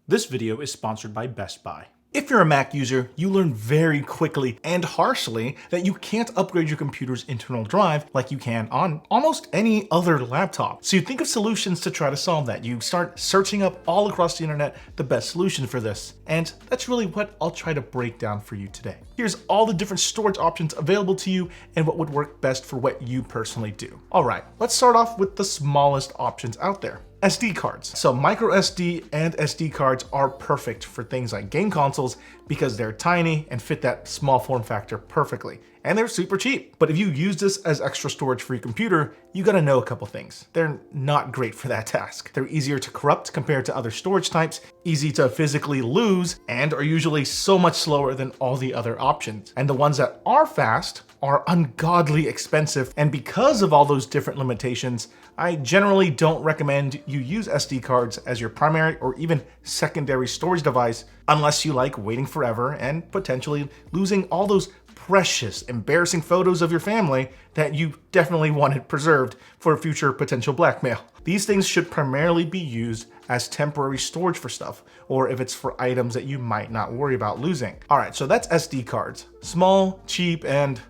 This video is sponsored by Best Buy. If you're a Mac user, you learn very quickly and harshly that you can't upgrade your computer's internal drive like you can on almost any other laptop. So you think of solutions to try to solve that. You start searching up all across the internet the best solution for this. And that's really what I'll try to break down for you today. Here's all the different storage options available to you and what would work best for what you personally do. All right, let's start off with the smallest options out there. SD cards. So micro SD and SD cards are perfect for things like game consoles because they're tiny and fit that small form factor perfectly. And they're super cheap. But if you use this as extra storage for your computer, you gotta know a couple things. They're not great for that task. They're easier to corrupt compared to other storage types, easy to physically lose, and are usually so much slower than all the other options. And the ones that are fast are ungodly expensive. And because of all those different limitations, I generally don't recommend you use SD cards as your primary or even secondary storage device unless you like waiting forever and potentially losing all those precious, embarrassing photos of your family that you definitely wanted preserved for future potential blackmail. These things should primarily be used as temporary storage for stuff, or if it's for items that you might not worry about losing. All right, so that's SD cards. Small, cheap, and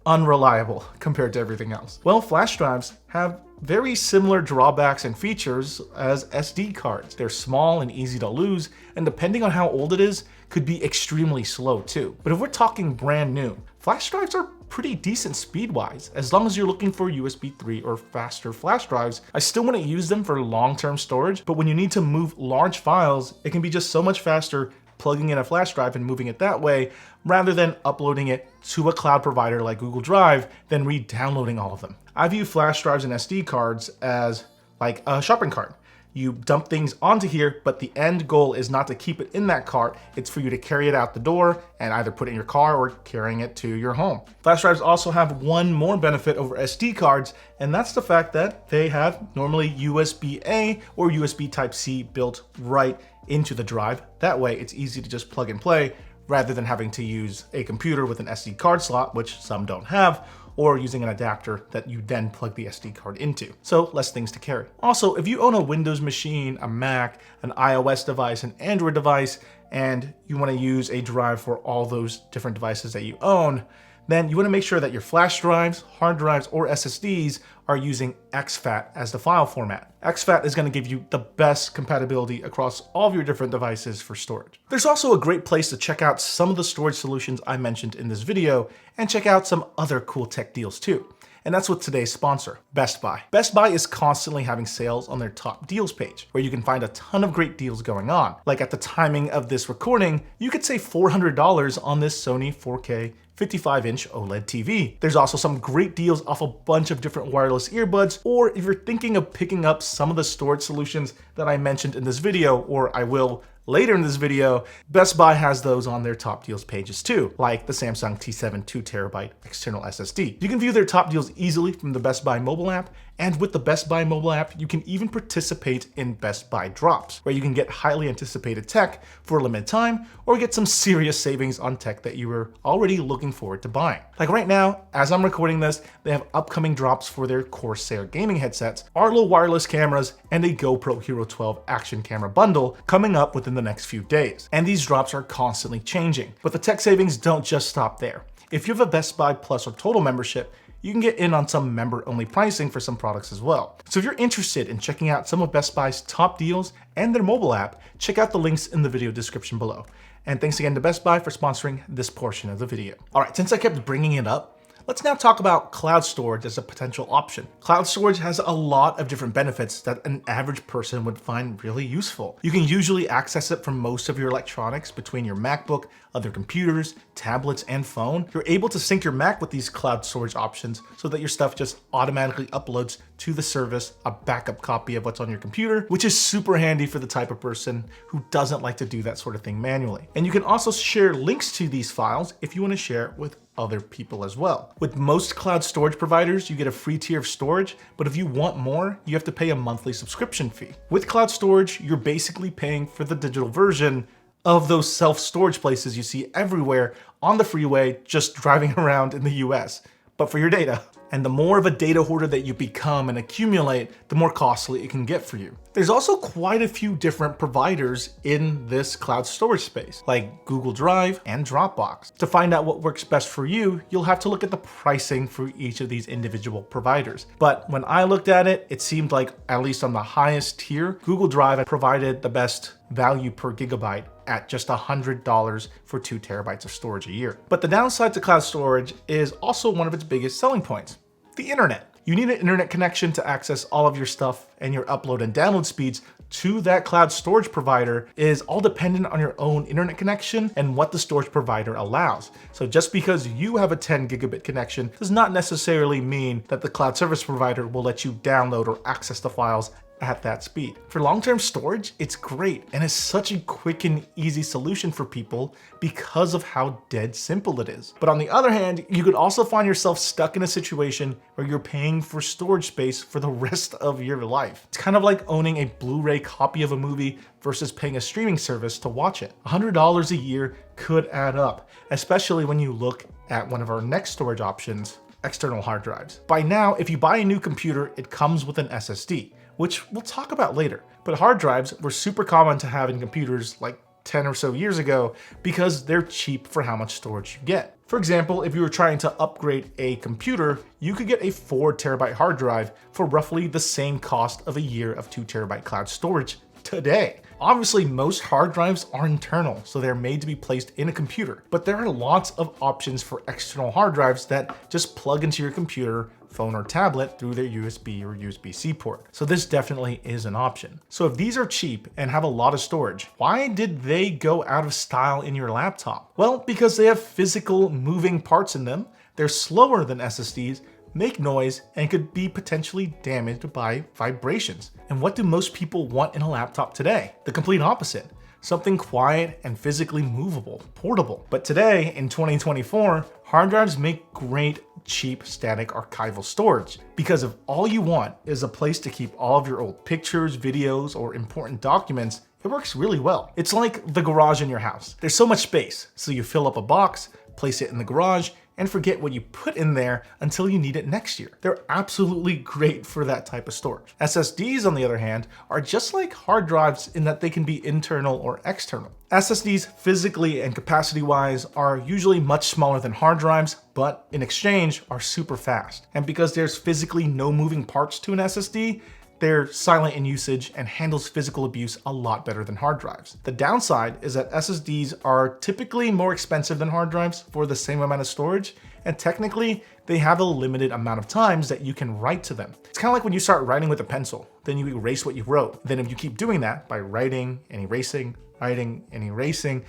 unreliable compared to everything else. Well, flash drives have very similar drawbacks and features as SD cards. They're small and easy to lose, and depending on how old it is, could be extremely slow too. But if we're talking brand new, flash drives are pretty decent speed-wise, as long as you're looking for USB 3 or faster flash drives. I still wouldn't use them for long-term storage, but when you need to move large files, it can be just so much faster plugging in a flash drive and moving it that way, rather than uploading it to a cloud provider like Google Drive, then re-downloading all of them. I view flash drives and SD cards as like a shopping cart. You dump things onto here, but the end goal is not to keep it in that cart. It's for you to carry it out the door and either put it in your car or carrying it to your home. Flash drives also have one more benefit over SD cards, and that's the fact that they have normally USB-A or USB Type-C built right into the drive. That way it's easy to just plug and play rather than having to use a computer with an SD card slot, which some don't have, or using an adapter that you then plug the SD card into. So less things to carry. Also, if you own a Windows machine, a Mac, an iOS device, an Android device, and you want to use a drive for all those different devices that you own, then you want to make sure that your flash drives, hard drives, or SSDs are using exFAT as the file format. exFAT is going to give you the best compatibility across all of your different devices for storage. There's also a great place to check out some of the storage solutions I mentioned in this video and check out some other cool tech deals too. And that's with today's sponsor, Best Buy. Best Buy is constantly having sales on their top deals page, where you can find a ton of great deals going on. Like at the timing of this recording, you could save $400 on this Sony 4K 55-inch OLED TV. There's also some great deals off a bunch of different wireless earbuds, or if you're thinking of picking up some of the storage solutions that I mentioned in this video, or I will later in this video, Best Buy has those on their top deals pages too, like the Samsung T7 2TB external SSD. You can view their top deals easily from the Best Buy mobile app, and with the Best Buy mobile app, you can even participate in Best Buy drops, where you can get highly anticipated tech for a limited time, or get some serious savings on tech that you were already looking forward to buying. Like right now, as I'm recording this, they have upcoming drops for their Corsair gaming headsets, Arlo wireless cameras, and a GoPro Hero 12 action camera bundle coming up within the next few days. And these drops are constantly changing. But the tech savings don't just stop there. If you have a Best Buy Plus or Total membership, you can get in on some member-only pricing for some products as well. So if you're interested in checking out some of Best Buy's top deals and their mobile app, check out the links in the video description below. And thanks again to Best Buy for sponsoring this portion of the video. All right, since I kept bringing it up, let's now talk about cloud storage as a potential option. Cloud storage has a lot of different benefits that an average person would find really useful. You can usually access it from most of your electronics between your MacBook, other computers, tablets, and phone. You're able to sync your Mac with these cloud storage options so that your stuff just automatically uploads to the service a backup copy of what's on your computer, which is super handy for the type of person who doesn't like to do that sort of thing manually. And you can also share links to these files if you want to share it with other people as well. With most cloud storage providers, you get a free tier of storage, but if you want more, you have to pay a monthly subscription fee. With cloud storage, you're basically paying for the digital version of those self-storage places you see everywhere on the freeway just driving around in the US, but for your data. And the more of a data hoarder that you become and accumulate, the more costly it can get for you. There's also quite a few different providers in this cloud storage space, like Google Drive and Dropbox. To find out what works best for you, you'll have to look at the pricing for each of these individual providers. But when I looked at it, it seemed like, at least on the highest tier, Google Drive provided the best value per gigabyte at just $100 for 2 terabytes of storage a year. But the downside to cloud storage is also one of its biggest selling points: the internet. You need an internet connection to access all of your stuff, and your upload and download speeds to that cloud storage provider is all dependent on your own internet connection and what the storage provider allows. So just because you have a 10 gigabit connection does not necessarily mean that the cloud service provider will let you download or access the files at that speed. For long-term storage, it's great, and it's such a quick and easy solution for people because of how dead simple it is. But on the other hand, you could also find yourself stuck in a situation where you're paying for storage space for the rest of your life. It's kind of like owning a Blu-ray copy of a movie versus paying a streaming service to watch it. $100 a year could add up, especially when you look at one of our next storage options, external hard drives. By now, if you buy a new computer, it comes with an SSD, which we'll talk about later. But hard drives were super common to have in computers like 10 or so years ago because they're cheap for how much storage you get. For example, if you were trying to upgrade a computer, you could get a 4 terabyte hard drive for roughly the same cost of a year of 2 terabyte cloud storage today. Obviously, most hard drives are internal, so they're made to be placed in a computer, but there are lots of options for external hard drives that just plug into your computer, phone, or tablet through their USB or USB-C port. So this definitely is an option. So if these are cheap and have a lot of storage, why did they go out of style in your laptop? Well, because they have physical moving parts in them, they're slower than SSDs, make noise, and could be potentially damaged by vibrations. And what do most people want in a laptop today? The complete opposite. Something quiet and physically movable, portable. But today, in 2024, hard drives make great, cheap, static archival storage. Because if all you want is a place to keep all of your old pictures, videos, or important documents, it works really well. It's like the garage in your house. There's so much space, so you fill up a box, place it in the garage, and forget what you put in there until you need it next year. They're absolutely great for that type of storage. SSDs, on the other hand, are just like hard drives in that they can be internal or external. SSDs physically and capacity-wise are usually much smaller than hard drives, but in exchange are super fast. And because there's physically no moving parts to an SSD, they're silent in usage and handles physical abuse a lot better than hard drives. The downside is that SSDs are typically more expensive than hard drives for the same amount of storage, and technically, they have a limited amount of times that you can write to them. It's kind of like when you start writing with a pencil, then you erase what you wrote. Then if you keep doing that by writing and erasing,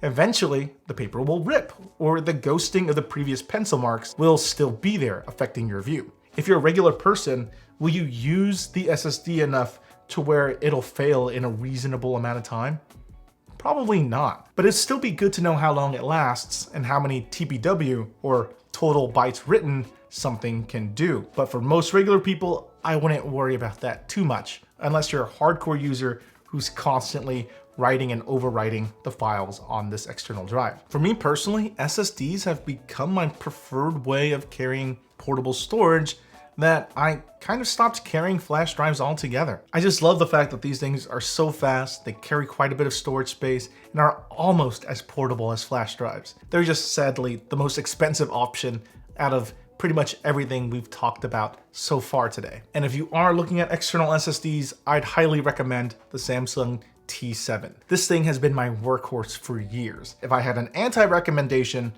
eventually the paper will rip, or the ghosting of the previous pencil marks will still be there, affecting your view. If you're a regular person, will you use the SSD enough to where it'll fail in a reasonable amount of time? Probably not. But it'd still be good to know how long it lasts and how many TBW, or total bytes written, something can do. But for most regular people, I wouldn't worry about that too much, unless you're a hardcore user who's constantly writing and overwriting the files on this external drive. For me personally, SSDs have become my preferred way of carrying portable storage that I kind of stopped carrying flash drives altogether. I just love the fact that these things are so fast, they carry quite a bit of storage space, and are almost as portable as flash drives. They're just sadly the most expensive option out of pretty much everything we've talked about so far today. And if you are looking at external SSDs, I'd highly recommend the Samsung T7. This thing has been my workhorse for years. If I had an anti-recommendation,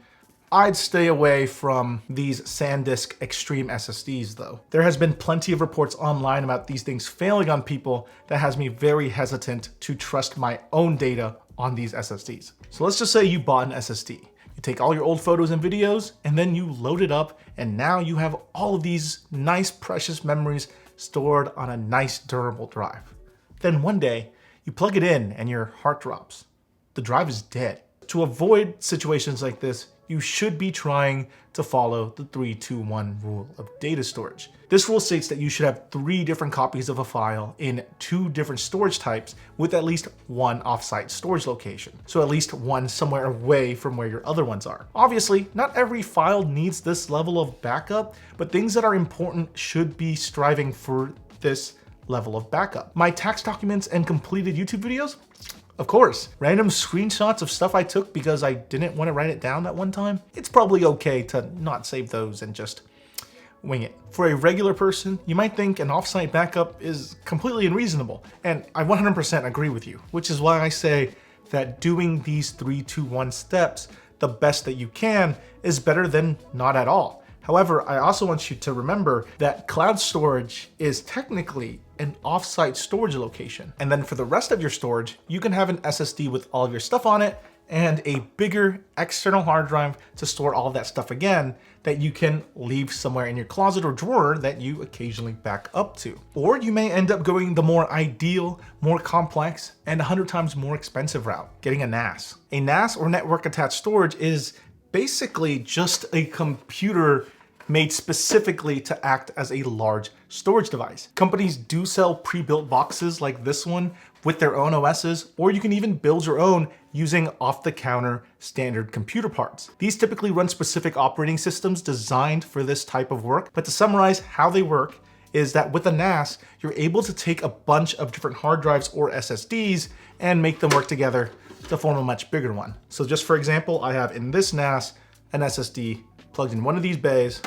I'd stay away from these SanDisk Extreme SSDs though. There has been plenty of reports online about these things failing on people that has me very hesitant to trust my own data on these SSDs. So let's just say you bought an SSD. You take all your old photos and videos, and then you load it up, and now you have all of these nice precious memories stored on a nice durable drive. Then one day, you plug it in and your heart drops. The drive is dead. To avoid situations like this, you should be trying to follow the 3-2-1 rule of data storage. This rule states that you should have 3 different copies of a file in 2 different storage types with at least 1 offsite storage location. So at least one somewhere away from where your other ones are. Obviously, not every file needs this level of backup, but things that are important should be striving for this level of backup. My tax documents and completed YouTube videos? Of course. Random screenshots of stuff I took because I didn't want to write it down that one time? It's probably okay to not save those and just wing it. For a regular person, you might think an offsite backup is completely unreasonable, and I 100% agree with you, which is why I say that doing these 3-2-1 steps the best that you can is better than not at all. However, I also want you to remember that cloud storage is technically an offsite storage location. And then for the rest of your storage, you can have an SSD with all of your stuff on it and a bigger external hard drive to store all of that stuff again that you can leave somewhere in your closet or drawer that you occasionally back up to. Or you may end up going the more ideal, more complex, and 100 times more expensive route, getting a NAS. A NAS or network attached storage is basically just a computer made specifically to act as a large storage device. Companies do sell pre-built boxes like this one with their own OSs, or you can even build your own using off-the-counter standard computer parts. These typically run specific operating systems designed for this type of work, but to summarize how they work is that with a NAS, you're able to take a bunch of different hard drives or SSDs and make them work together to form a much bigger one. So just for example, I have in this NAS an SSD plugged in one of these bays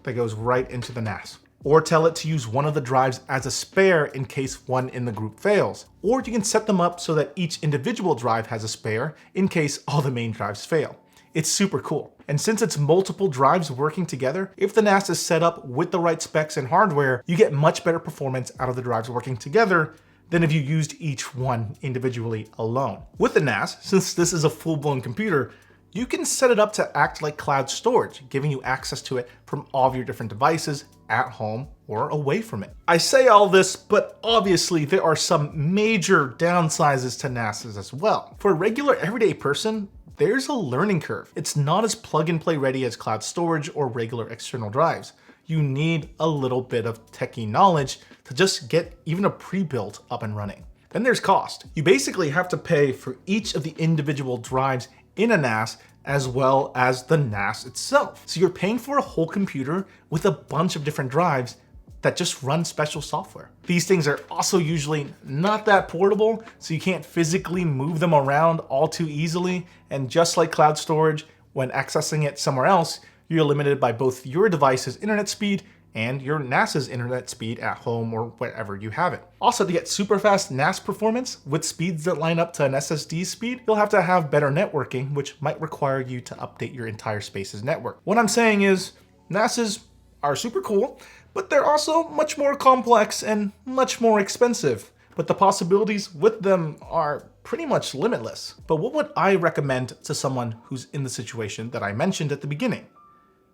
that goes right into the NAS. Or tell it to use one of the drives as a spare in case one in the group fails. Or you can set them up so that each individual drive has a spare in case all the main drives fail. It's super cool. And since it's multiple drives working together, if the NAS is set up with the right specs and hardware, you get much better performance out of the drives working together than if you used each one individually alone. With the NAS, since this is a full-blown computer, you can set it up to act like cloud storage, giving you access to it from all of your different devices at home or away from it. I say all this, but obviously there are some major downsizes to NASs as well. For a regular everyday person, there's a learning curve. It's not as plug and play ready as cloud storage or regular external drives. You need a little bit of techie knowledge to just get even a pre-built up and running. Then there's cost. You basically have to pay for each of the individual drives in a NAS as well as the NAS itself. So you're paying for a whole computer with a bunch of different drives that just run special software. These things are also usually not that portable, so you can't physically move them around all too easily. And just like cloud storage, when accessing it somewhere else, you're limited by both your device's internet speed and your NAS's internet speed at home or wherever you have it. Also, to get super fast NAS performance with speeds that line up to an SSD speed, you'll have to have better networking, which might require you to update your entire space's network. What I'm saying is, NASs are super cool, but they're also much more complex and much more expensive. But the possibilities with them are pretty much limitless. But what would I recommend to someone who's in the situation that I mentioned at the beginning?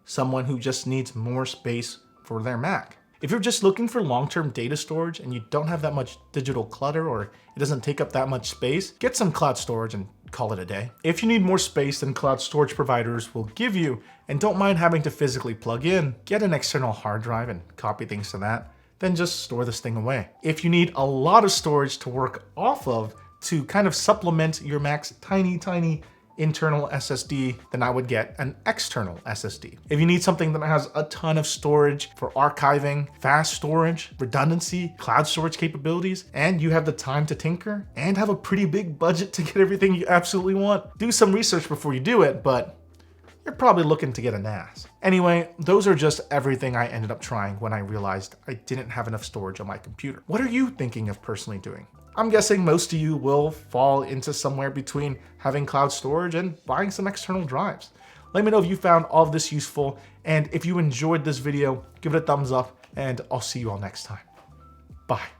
Someone who just needs more space for their Mac. If you're just looking for long-term data storage and you don't have that much digital clutter or it doesn't take up that much space, get some cloud storage and call it a day. If you need more space than cloud storage providers will give you and don't mind having to physically plug in, get an external hard drive and copy things to that, then just store this thing away. If you need a lot of storage to work off of to kind of supplement your Mac's tiny internal SSD, then I would get an external SSD. If you need something that has a ton of storage for archiving, fast storage, redundancy, cloud storage capabilities, and you have the time to tinker and have a pretty big budget to get everything you absolutely want, do some research before you do it, but you're probably looking to get a NAS. Anyway, those are just everything I ended up trying when I realized I didn't have enough storage on my computer. What are you thinking of personally doing? I'm guessing most of you will fall into somewhere between having cloud storage and buying some external drives. Let me know if you found all of this useful, and if you enjoyed this video, give it a thumbs up, and I'll see you all next time. Bye.